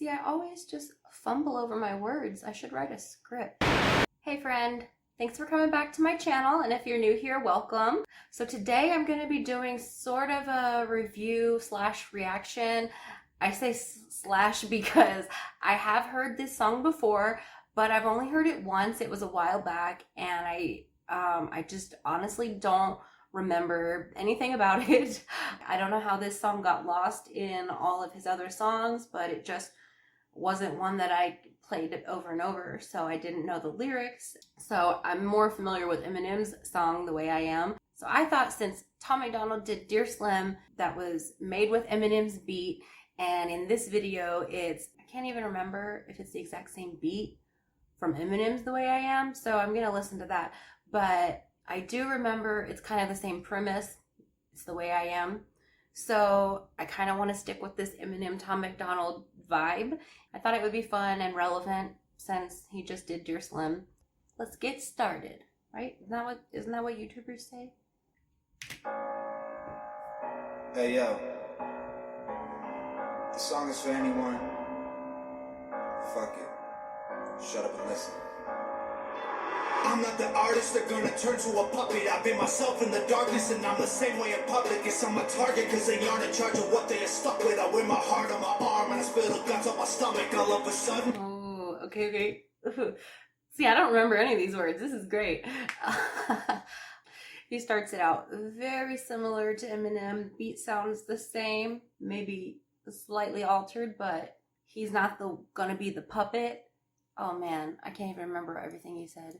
See, I always just fumble over my words. I should write a script. Hey friend, thanks for coming back to my channel, and if you're new here, welcome. So today I'm going to be doing sort of a review slash reaction. I say slash because I have heard this song before, but I've only heard it once. It was a while back, and I just honestly don't remember anything about it. I don't know how this song got lost in all of his other songs, but it just wasn't one that I played it over and over, so I didn't know the lyrics. So I'm more familiar with Eminem's song, The Way I Am. So I thought since Tom Macdonald did Dear Slim, that was made with Eminem's beat, and in this video I can't even remember if it's the exact same beat from Eminem's The Way I Am, so I'm gonna listen to that. But I do remember it's kind of the same premise. It's The Way I Am. So I kind of want to stick with this Eminem Tom Macdonald vibe. I thought it would be fun and relevant since he just did Dear Slim. Let's get started, right? Isn't that what YouTubers say? Hey yo, the song is for anyone. Fuck it. Shut up and listen. I'm not the artist, they're gonna turn to a puppet. I've been myself in the darkness and I'm the same way in public. Guess I'm a target cause they aren't in charge of what they are stuck with. I wear my heart on my arm and I spill the guts on my stomach all of a sudden. Oh, okay. See, I don't remember any of these words. This is great. He starts it out very similar to Eminem. Beat sounds the same, maybe slightly altered, but he's not gonna be the puppet. Oh man, I can't even remember everything he said.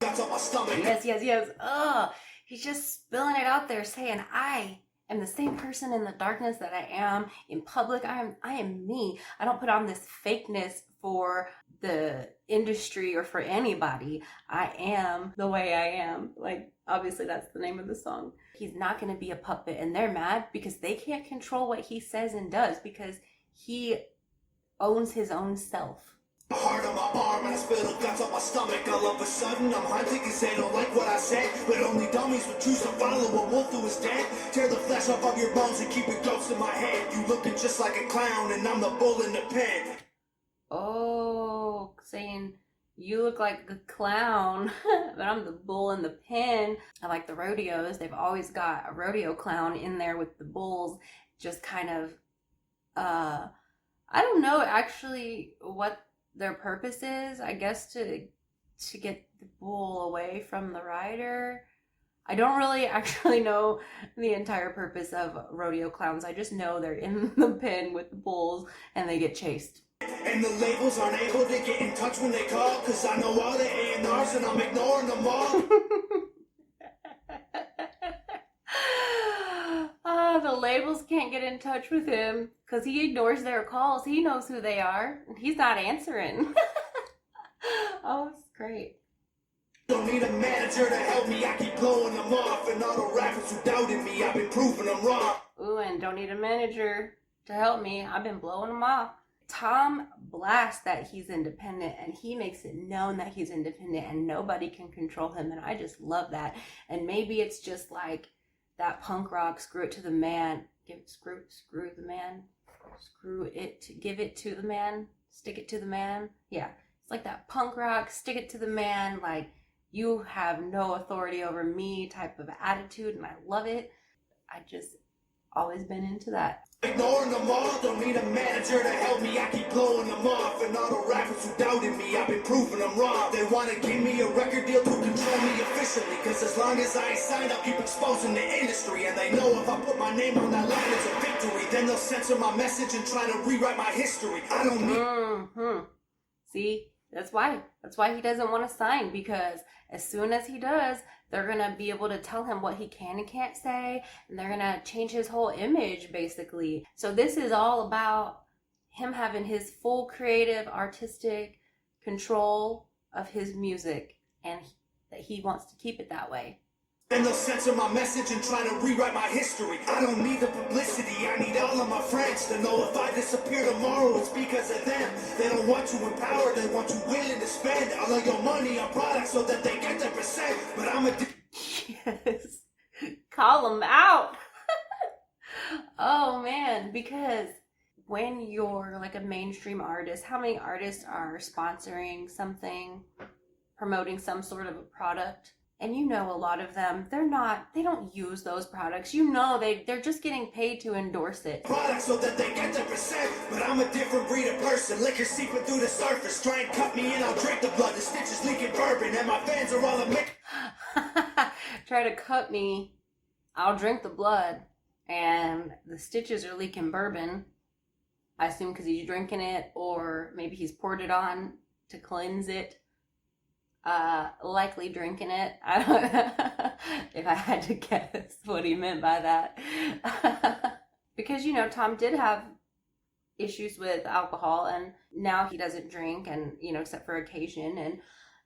On my stomach. Yes. Ugh. He's just spilling it out there saying, I am the same person in the darkness that I am in public. I am me. I don't put on this fakeness for the industry or for anybody. I am the way I am. Like, obviously that's the name of the song. He's not going to be a puppet, and they're mad because they can't control what he says and does because he owns his own self. Heart on my arm and I spill the guts on my stomach. All of a sudden I'm hunting cause they don't like what I said. But only dummies would choose to follow a wolf who is dead. Tear the flesh off of your bones and keep a ghost in my head. You looking just like a clown and I'm the bull in the pen. Oh, saying you look like a clown, but I'm the bull in the pen. I like the rodeos. They've always got a rodeo clown in there with the bulls. Just kind of, I don't know actually what their purpose is. I guess to get the bull away from the rider. I don't really actually know the entire purpose of rodeo clowns. I just know they're in the pen with the bulls and they get chased. And the labels aren't able to get in touch when they call, cause I know all the A&Rs and I'm ignoring them all. The labels can't get in touch with him because he ignores their calls. He knows who they are. He's not answering. Oh, it's great. Don't need a manager to help me, I keep blowing them off. And all the rappers who doubted me, I've been proving them wrong. Ooh, and don't need a manager to help me, I've been blowing them off. Tom blasts that he's independent, and he makes it known that he's independent and nobody can control him, and I just love that. And maybe it's just like that punk rock, screw it to the man, screw the man, give it to the man, stick it to the man. Yeah, it's like that punk rock, stick it to the man, like you have no authority over me type of attitude, and I love it. I just always been into that. Ignoring them all, don't need a manager to help me, I keep blowing them off. And all the rappers who doubted me, I've been proving them wrong. They wanna give me a record deal to control me officially, cause as long as I ain't signed, I'll keep exposing the industry. And they know if I put my name on that line, it's a victory. Then they'll censor my message and try to rewrite my history. I don't need... See, that's why he doesn't want to sign, because as soon as he does, they're going to be able to tell him what he can and can't say, and they're going to change his whole image, basically. So this is all about him having his full creative, artistic control of his music, and that he wants to keep it that way. Then they'll censor my message and try to rewrite my history. I don't need the publicity, I need all of my friends to know if I disappear tomorrow, it's because of them. They don't want you empowered, they want you willing to spend all of your money on products so that they get their percent. But I'm a... Yes. Call them out. Oh man, because when you're like a mainstream artist, how many artists are sponsoring something, promoting some sort of a product? And you know, a lot of them, they don't use those products. You know, they're just getting paid to endorse it. Product so that they get the percent. But I'm a different breed of person. Liquor seeping through the surface. Try and cut me in, I'll drink the blood. The stitches leaking bourbon, and my fans are all a mix. Try to cut me, I'll drink the blood, and the stitches are leaking bourbon. I assume because he's drinking it, or maybe he's poured it on to cleanse it. Likely drinking it. If I had to guess what he meant by that. Because, you know, Tom did have issues with alcohol, and now he doesn't drink, and, you know, except for occasion. And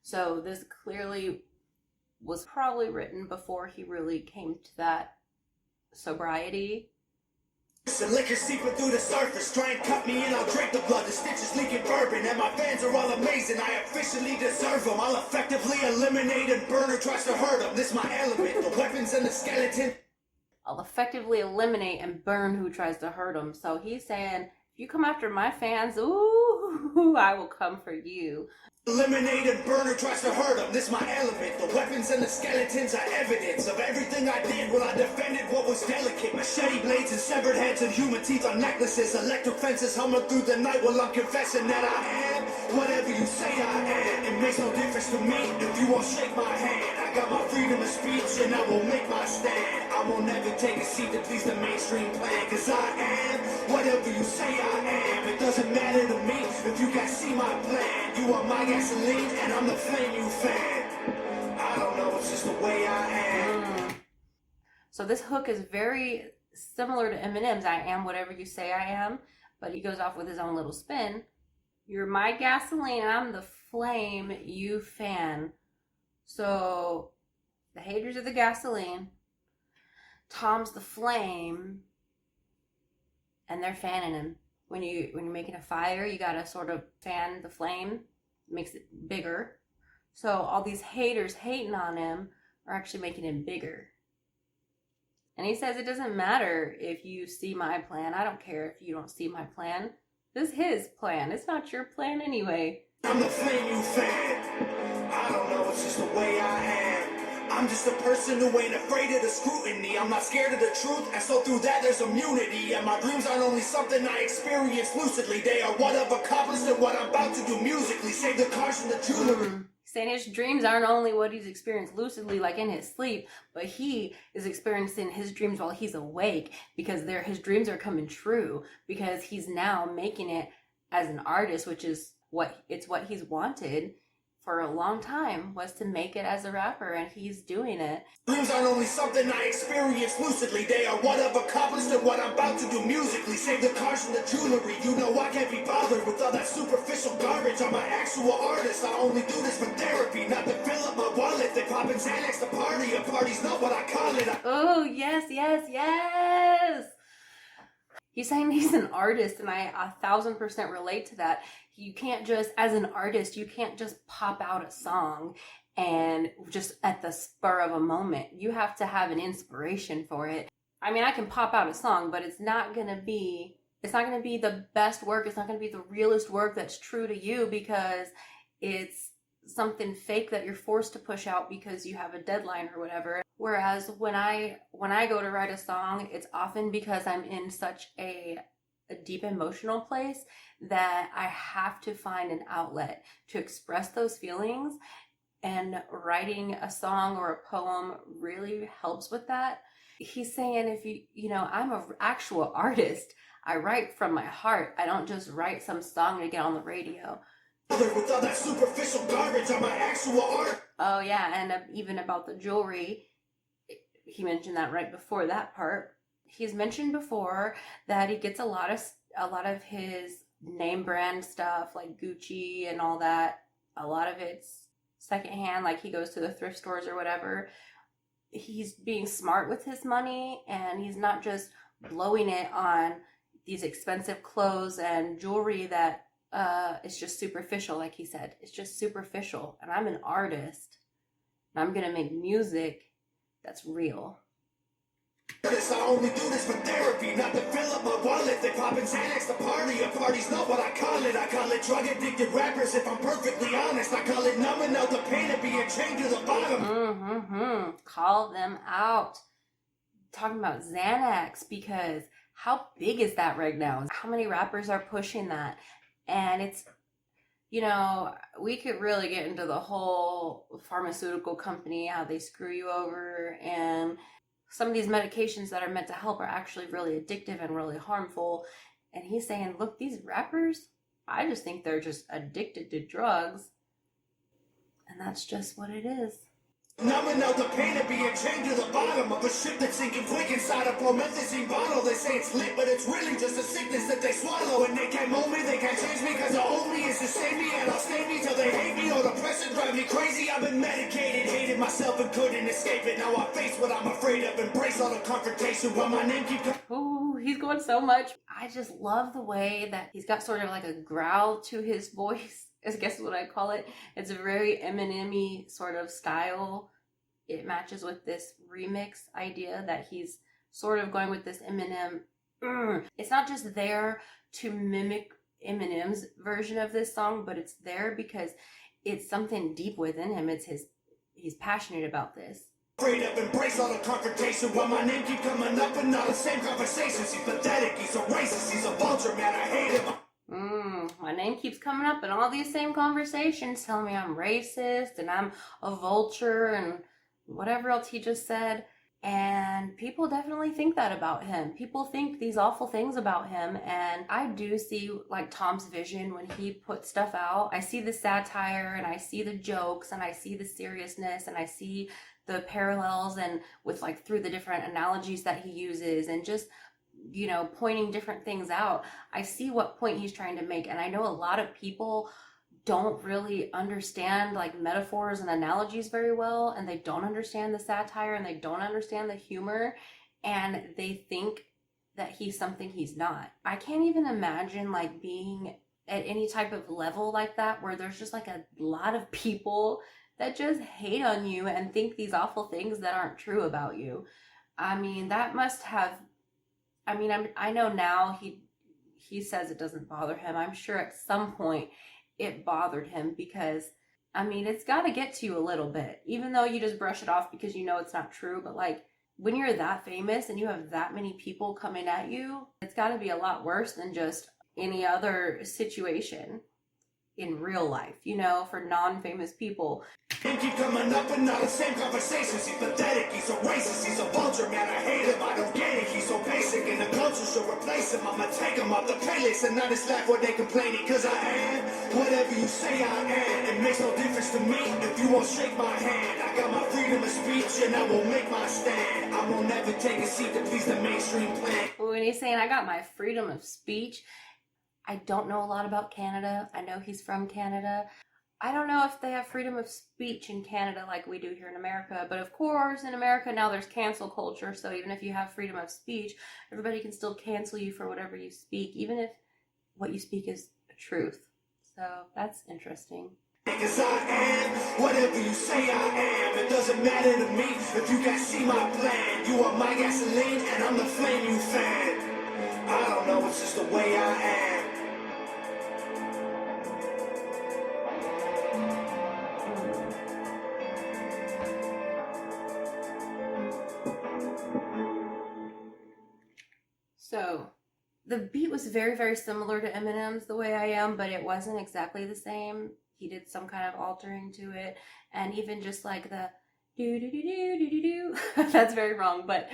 so this clearly was probably written before he really came to that sobriety. And liquor seeping through the surface. Try and cut me in, I'll drink the blood. The stitches leaking bourbon, and my fans are all amazing. I officially deserve them. I'll effectively eliminate and burn who tries to hurt them. This my element, the weapons and the skeleton. I'll effectively eliminate and burn who tries to hurt them. So he's saying, if you come after my fans, ooh, I will come for you. Eliminate and burn who tries to hurt them. This my element. The weapons and the skeletons are evidence of everything I did when I defended what was delicate. Machete blades and severed heads and human teeth on necklaces. Electric fences humming through the night while I'm confessing that I am whatever you say I am. It makes no difference to me if you won't shake my hand. I got my freedom of speech and I will make my stand. I won't never take a seat to please the mainstream plan. Cause I am whatever you say I am. It doesn't matter to me if you can see my plan. You are my gasoline and I'm the flame you fan. I don't know, it's just the way I am. So this hook is very similar to Eminem's I am whatever you say I am, but he goes off with his own little spin. You're my gasoline and I'm the flame you fan. So the haters are the gasoline, Tom's the flame, and they're fanning him. When you're making a fire, you gotta sort of fan the flame, makes it bigger. So all these haters hating on him are actually making him bigger. And he says it doesn't matter if you see my plan. I don't care if you don't see my plan. This is his plan. It's not your plan anyway. I'm the flame you fan. I don't know, it's just the way I am. I'm just a person who ain't afraid of the scrutiny. I'm not scared of the truth, and so through that there's immunity. And my dreams aren't only something I experience lucidly. They are what I've accomplished and what I'm about to do musically. Save the cars from the jewelry. Saying his dreams aren't only what he's experienced lucidly, like in his sleep, but he is experiencing his dreams while he's awake, because his dreams are coming true, because he's now making it as an artist, which is what he's wanted for a long time, was to make it as a rapper, and he's doing it. Dreams aren't only something I experience lucidly. They are what I've accomplished and what I'm about to do musically. Save the cars from the jewelry. You know I can't be bothered with all that superficial garbage. I'm an actual artist. I only do this for therapy, not to fill up my wallet. They poppin' Xanax to party, and party's not what I call it. Oh, yes, yes, yes! He's saying he's an artist, and I 1,000% relate to that. You can't just, as an artist, you can't just pop out a song and just at the spur of a moment. You have to have an inspiration for it. I mean, I can pop out a song, but it's not going to be the best work. It's not going to be the realest work that's true to you, because it's something fake that you're forced to push out because you have a deadline or whatever. Whereas when I go to write a song, it's often because I'm in such a deep emotional place that I have to find an outlet to express those feelings, and writing a song or a poem really helps with that. He's saying, if I'm an actual artist. I write from my heart. I don't just write some song to get on the radio. With all that superficial garbage, I'm an actual art. Oh yeah, and even about the jewelry, he mentioned that right before that part. He's mentioned before that he gets a lot of his name brand stuff, like Gucci and all that. A lot of it's secondhand, like he goes to the thrift stores or whatever. He's being smart with his money, and he's not just blowing it on these expensive clothes and jewelry that it's just superficial, like he said. It's just superficial, and I'm an artist, and I'm gonna make music that's real. I only do this for therapy, not to fill up my wallet. They poppin' Xanax, the party, and party's not what I call it. I call it drug-addicted rappers, if I'm perfectly honest. I call it numbing out the pain of being chained to the bottom. Call them out. Talking about Xanax, because how big is that right now? How many rappers are pushing that? And it's, you know, we could really get into the whole pharmaceutical company, how they screw you over, and some of these medications that are meant to help are actually really addictive and really harmful. And he's saying, look, these rappers, I just think they're just addicted to drugs. And that's just what it is. Numbing out the pain of being chained to the bottom of a ship that's sinking quick inside a promethazine bottle. They say it's lit, but it's really just a sickness that they swallow. And they can't mold me, they can't change me, cause the only is to save me. And I'll stay me till they hate me, or the pressure drive me crazy. I've been medicated, hated myself and couldn't escape it. Now I face what I'm afraid of, embrace all the confrontation while my name keeps coming. Oh, he's going so much. I just love the way that he's got sort of like a growl to his voice, I guess is what I call it. It's a very Eminem-y sort of style. It matches with this remix idea that he's sort of going with this Eminem. It's not just there to mimic Eminem's version of this song, but it's there because it's something deep within him. He's passionate about this. Afraid of embrace all the confrontation while my name keep coming up in all the same conversations. He's pathetic, he's a racist, he's a vulture, man, I hate him. My name keeps coming up in all these same conversations, telling me I'm racist and I'm a vulture and whatever else he just said. And people definitely think that about him. People think these awful things about him. And I do see like Tom's vision when he puts stuff out. I see the satire and I see the jokes and I see the seriousness and I see the parallels and with like through the different analogies that he uses and just, you know, pointing different things out. I see what point he's trying to make. And I know a lot of people don't really understand like metaphors and analogies very well, and they don't understand the satire and they don't understand the humor, and they think that he's something he's not. I can't even imagine like being at any type of level like that where there's just like a lot of people that just hate on you and think these awful things that aren't true about you. I mean, that must have, I know now he says it doesn't bother him. I'm sure at some point it bothered him because, I mean, it's got to get to you a little bit, even though you just brush it off because you know it's not true. But like when you're that famous and you have that many people coming at you, it's got to be a lot worse than just any other situation in real life, you know, for non-famous people. He keep coming up in all the same conversations. He's pathetic, he's a racist, he's a vulture, man, I hate him, I don't get it. He's so basic and the culture should replace him. I'ma take him off the playlist and not just laugh when they complaining. Cause I am whatever you say I am. It makes no difference to me if you won't shake my hand. I got my freedom of speech and I will make my stand. I won't never take a seat to please the mainstream plan. When he's saying I got my freedom of speech, I don't know a lot about Canada. I know he's from Canada. I don't know if they have freedom of speech in Canada like we do here in America. But of course, in America now there's cancel culture. So even if you have freedom of speech, everybody can still cancel you for whatever you speak, even if what you speak is the truth. So that's interesting. Because I am whatever you say I am. It doesn't matter to me if you guys see my plan. You are my gasoline and I'm the flame you fan. I don't know, it's just the way I am. So the beat was very, very similar to Eminem's The Way I Am, but it wasn't exactly the same. He did some kind of altering to it, and even just like the do do do do do do do. That's very wrong, but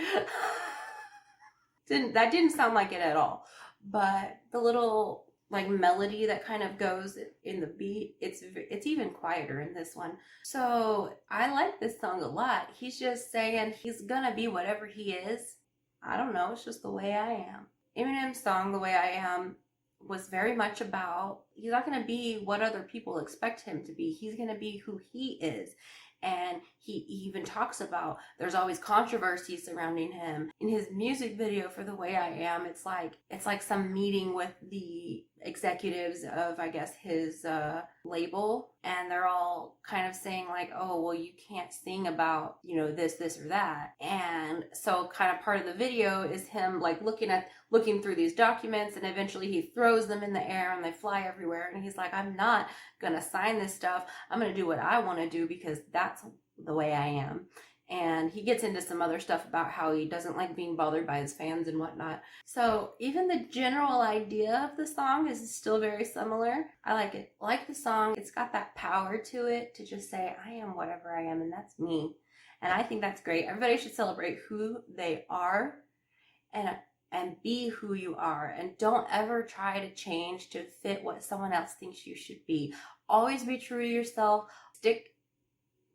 that didn't sound like it at all. But the little like melody that kind of goes in the beat, it's even quieter in this one. So I like this song a lot. He's just saying he's gonna be whatever he is. I don't know, it's just the way I am. Eminem's song, The Way I Am, was very much about, he's not going to be what other people expect him to be. He's going to be who he is. And he even talks about there's always controversy surrounding him. In his music video for The Way I Am, it's like some meeting with the executives of, I guess, his label, and they're all kind of saying like, oh, well, you can't sing about, you know, this or that. And so kind of part of the video is him like looking through these documents, and eventually he throws them in the air and they fly everywhere, and he's like, I'm not gonna sign this stuff. I'm gonna do what I want to do because that's the way I am. And he gets into some other stuff about how he doesn't like being bothered by his fans and whatnot. So even the general idea of the song is still very similar. I like it. I like the song. It's got that power to it to just say, I am whatever I am, and that's me. And I think that's great. Everybody should celebrate who they are and be who you are. And don't ever try to change to fit what someone else thinks you should be. Always be true to yourself. Stick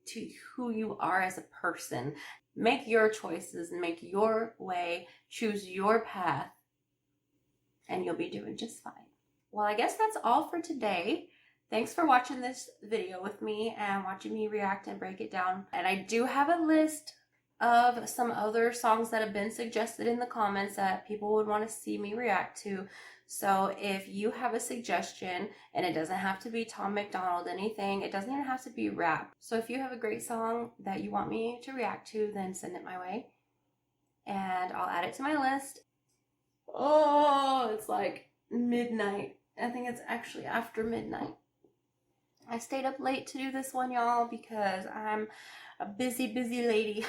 to who you are as a person. Make your choices, make your way, choose your path, and you'll be doing just fine. Well, I guess that's all for today. Thanks for watching this video with me and watching me react and break it down. And I do have a list of some other songs that have been suggested in the comments that people would want to see me react to. So if you have a suggestion, and it doesn't have to be Tom Macdonald, anything, it doesn't even have to be rap. So if you have a great song that you want me to react to, then send it my way and I'll add it to my list. Oh, it's like midnight. I think it's actually after midnight. I stayed up late to do this one, y'all, because I'm a busy lady.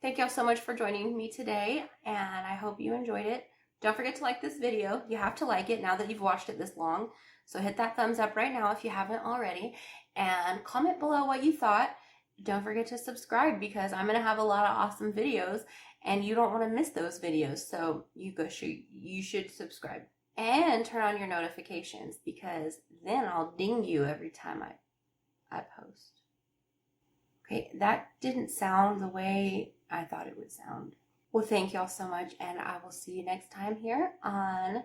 Thank y'all so much for joining me today, and I hope you enjoyed it. Don't forget to like this video. You have to like it now that you've watched it this long. So hit that thumbs up right now if you haven't already. And comment below what you thought. Don't forget to subscribe because I'm going to have a lot of awesome videos and you don't want to miss those videos. So you should subscribe. And turn on your notifications because then I'll ding you every time I post. Okay, that didn't sound the way I thought it would sound. Well, thank y'all so much, and I will see you next time here on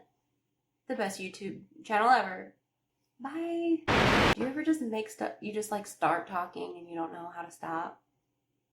the best YouTube channel ever. Bye. Do you ever just make stuff, you just like start talking and you don't know how to stop?